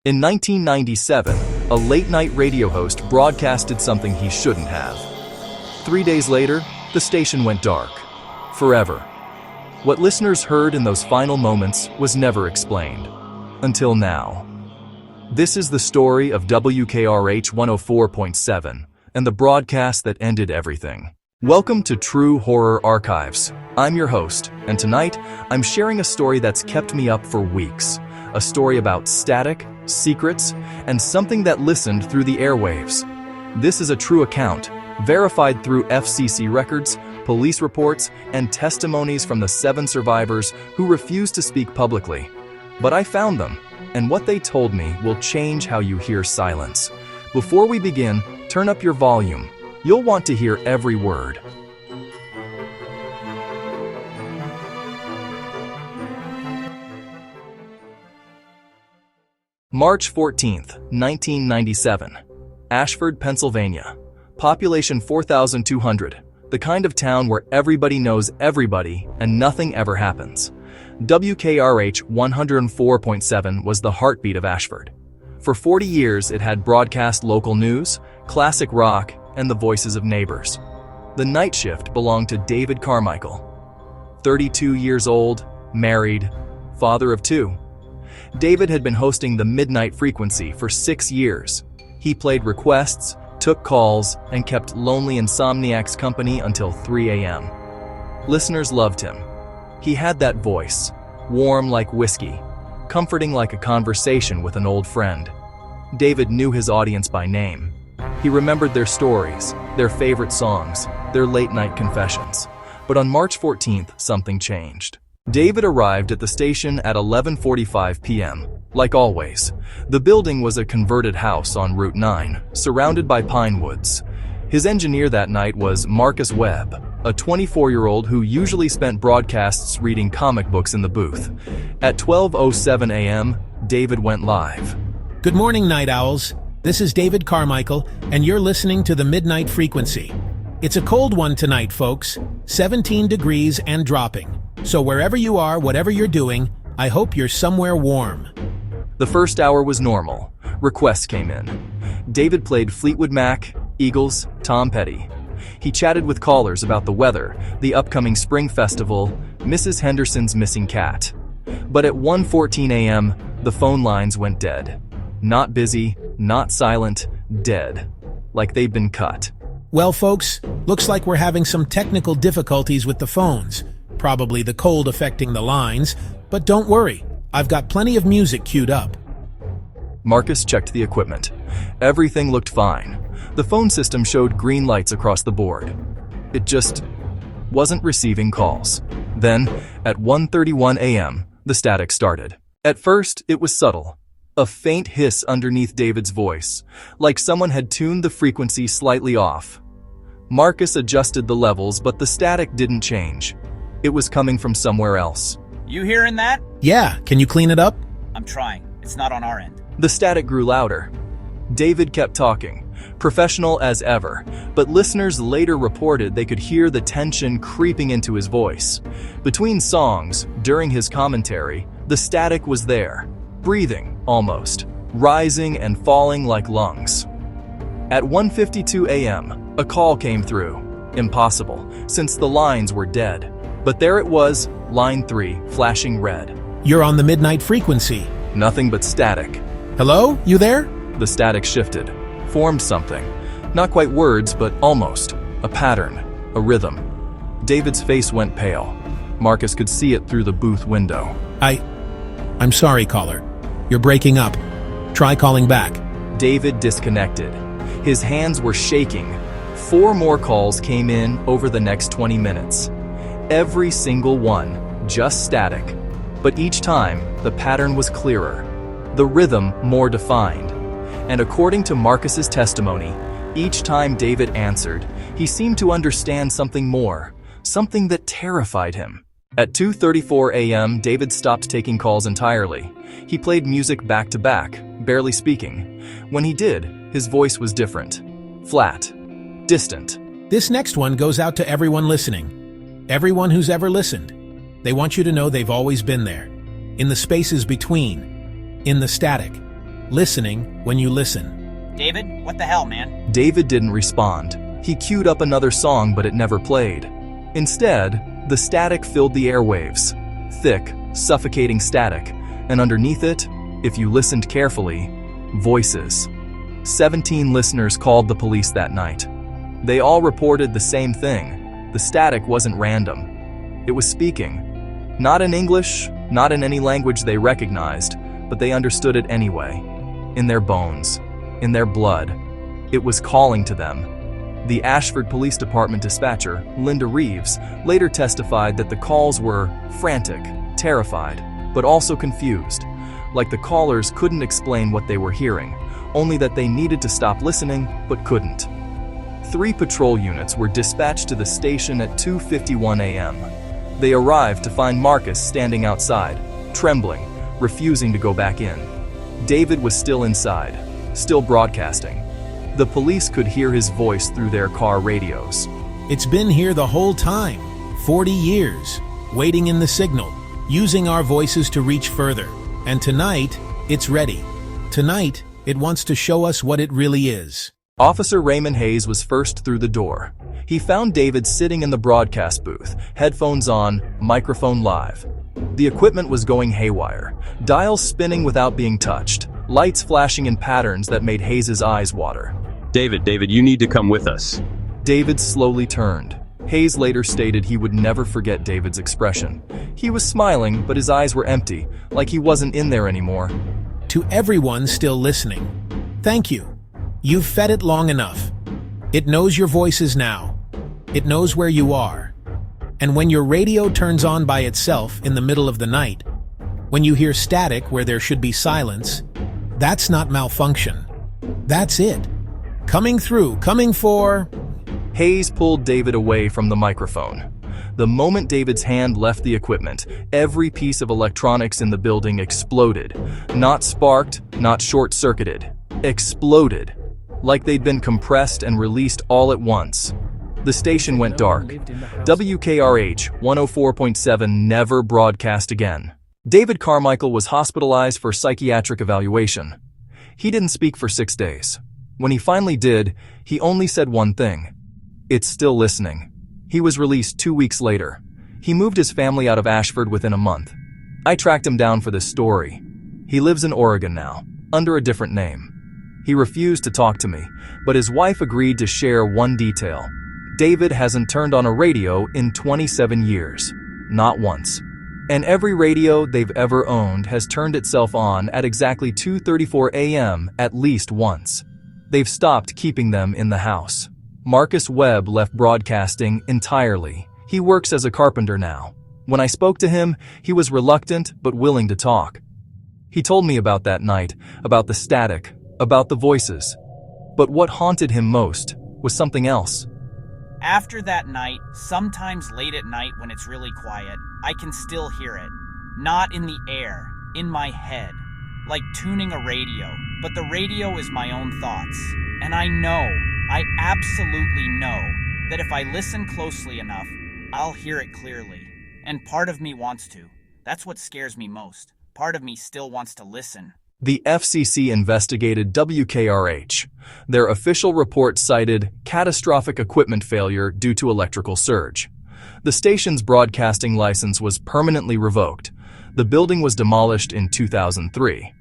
In 1997, a late-night radio host broadcasted something he shouldn't have. 3 days later, the station went dark. Forever. What listeners heard in those final moments was never explained. Until now. This is the story of WKRH 104.7 and the broadcast that ended everything. Welcome to True Horror Archives. I'm your host, and tonight, I'm sharing a story that's kept me up for weeks. A story about static, secrets, and something that listened through the airwaves. This is a true account, verified through FCC records, police reports, and testimonies from the 7 survivors who refused to speak publicly. But I found them, and what they told me will change how you hear silence. Before we begin, turn up your volume. You'll want to hear every word. March 14th, 1997. Ashford, Pennsylvania. Population 4,200. The kind of town where everybody knows everybody and nothing ever happens. WKRH 104.7 was the heartbeat of Ashford. For 40 years, it had broadcast local news, classic rock, and the voices of neighbors. The night shift belonged to David Carmichael. 32 years old, married, father of 2. David had been hosting the Midnight Frequency for 6 years. He played requests, took calls, and kept lonely insomniacs company until 3 a.m. Listeners loved him. He had that voice, warm like whiskey, comforting like a conversation with an old friend. David knew his audience by name. He remembered their stories, their favorite songs, their late-night confessions. But on March 14th, something changed. David arrived at the station at 11:45 p.m. Like always, the building was a converted house on Route 9, surrounded by pine woods. His engineer that night was Marcus Webb, a 24-year-old who usually spent broadcasts reading comic books in the booth. At 12:07 a.m., David went live. Good morning, Night Owls. This is David Carmichael, and you're listening to the Midnight Frequency. It's a cold one tonight, folks. 17 degrees and dropping. So wherever you are, whatever you're doing, I hope you're somewhere warm. The first hour was normal. Requests came in. David played Fleetwood Mac, Eagles, Tom Petty. He chatted with callers about the weather, the upcoming spring festival, Mrs. Henderson's missing cat. But at 1:14 a.m., the phone lines went dead. Not busy, not silent, dead. Like they'd been cut. Well, folks, looks like we're having some technical difficulties with the phones. Probably the cold affecting the lines, but don't worry, I've got plenty of music queued up. Marcus checked the equipment. Everything looked fine. The phone system showed green lights across the board. It just wasn't receiving calls. Then, at 1:31 a.m., the static started. At first, it was subtle. A faint hiss underneath David's voice, like someone had tuned the frequency slightly off. Marcus adjusted the levels, but the static didn't change. It was coming from somewhere else. You hearing that? Yeah, can you clean it up? I'm trying. It's not on our end. The static grew louder. David kept talking, professional as ever, but listeners later reported they could hear the tension creeping into his voice. Between songs, during his commentary, the static was there, breathing, almost, rising and falling like lungs. At 1:52 a.m., a call came through. Impossible, since the lines were dead. But there it was, line 3, flashing red. You're on the Midnight Frequency. Nothing but static. Hello? You there? The static shifted, formed something. Not quite words, but almost. A pattern, a rhythm. David's face went pale. Marcus could see it through the booth window. I'm sorry, caller. You're breaking up. Try calling back. David disconnected. His hands were shaking. 4 more calls came in over the next 20 minutes. Every single one, just static. But each time, the pattern was clearer. The rhythm more defined. And according to Marcus's testimony, each time David answered, he seemed to understand something more, something that terrified him. At 2:34 a.m., David stopped taking calls entirely. He played music back to back, barely speaking. When he did, his voice was different. Flat. Distant. This next one goes out to everyone listening. Everyone who's ever listened. They want you to know they've always been there. In the spaces between. In the static. listening when you listen. David, what the hell, man? David didn't respond. He queued up another song, but it never played. Instead, the static filled the airwaves. Thick, suffocating static. And underneath it, if you listened carefully, voices. 17 listeners called the police that night. They all reported the same thing. The static wasn't random. It was speaking. Not in English, not in any language they recognized, but they understood it anyway. In their bones, in their blood. It was calling to them. The Ashford Police Department dispatcher, Linda Reeves, later testified that the calls were frantic, terrified, but also confused. Like the callers couldn't explain what they were hearing, only that they needed to stop listening, but couldn't. 3 patrol units were dispatched to the station at 2:51 a.m. They arrived to find Marcus standing outside, trembling, refusing to go back in. David was still inside, still broadcasting. The police could hear his voice through their car radios. It's been here the whole time, 40 years, waiting in the signal, using our voices to reach further. And tonight, it's ready. Tonight, it wants to show us what it really is. Officer Raymond Hayes was first through the door. He found David sitting in the broadcast booth, headphones on, microphone live. The equipment was going haywire, dials spinning without being touched, lights flashing in patterns that made Hayes' eyes water. David, you need to come with us. David slowly turned. Hayes later stated he would never forget David's expression. He was smiling, but his eyes were empty, like he wasn't in there anymore. To everyone still listening, thank you. You've fed it long enough. It knows your voices now. It knows where you are. And when your radio turns on by itself in the middle of the night, when you hear static where there should be silence, that's not malfunction. That's it. Coming through, coming for... Hayes pulled David away from the microphone. The moment David's hand left the equipment, every piece of electronics in the building exploded. Not sparked, not short-circuited. Exploded. Like they'd been compressed and released all at once. The station went dark. WKRH 104.7 never broadcast again. David Carmichael was hospitalized for psychiatric evaluation. He didn't speak for 6 days. When he finally did, he only said one thing. It's still listening. He was released 2 weeks later. He moved his family out of Ashford within a month. I tracked him down for this story. He lives in Oregon now, under a different name. He refused to talk to me, but his wife agreed to share one detail. David hasn't turned on a radio in 27 years. Not once. And every radio they've ever owned has turned itself on at exactly 2:34 a.m. at least once. They've stopped keeping them in the house. Marcus Webb left broadcasting entirely. He works as a carpenter now. When I spoke to him, he was reluctant but willing to talk. He told me about that night, about the static, about the voices. But what haunted him most was something else. After that night, sometimes late at night when it's really quiet, I can still hear it. Not in the air, in my head. Like tuning a radio, but the radio is my own thoughts. And I absolutely know, that if I listen closely enough, I'll hear it clearly. And part of me wants to. That's what scares me most. Part of me still wants to listen. The FCC investigated WKRH. Their official report cited catastrophic equipment failure due to electrical surge. The station's broadcasting license was permanently revoked. The building was demolished in 2003.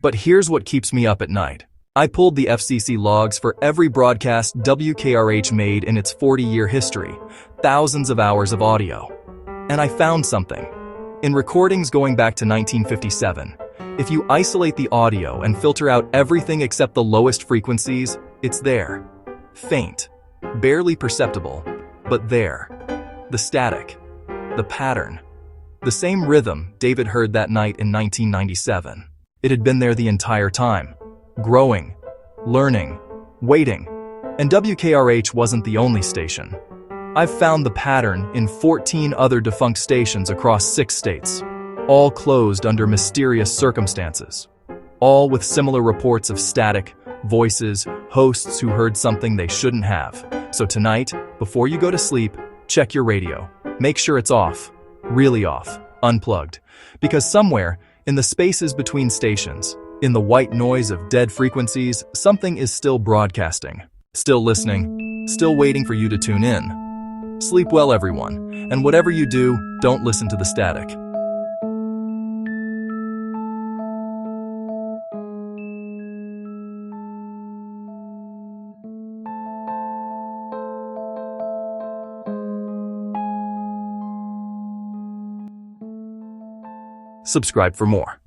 But here's what keeps me up at night. I pulled the FCC logs for every broadcast WKRH made in its 40-year history, thousands of hours of audio. And I found something. In recordings going back to 1957, if you isolate the audio and filter out everything except the lowest frequencies, it's there. Faint, barely perceptible, but there. The static, the pattern, the same rhythm David heard that night in 1997. It had been there the entire time, growing, learning, waiting. And WKRH wasn't the only station. I've found the pattern in 14 other defunct stations across 6 states, all closed under mysterious circumstances, all with similar reports of static, voices, hosts who heard something they shouldn't have. So tonight, before you go to sleep, check your radio. Make sure it's off, really off, unplugged, because somewhere, in the spaces between stations, In the white noise of dead frequencies, something is still broadcasting, still listening, still waiting for you to tune in. Sleep well, everyone, and whatever you do, don't listen to the static. Subscribe for more.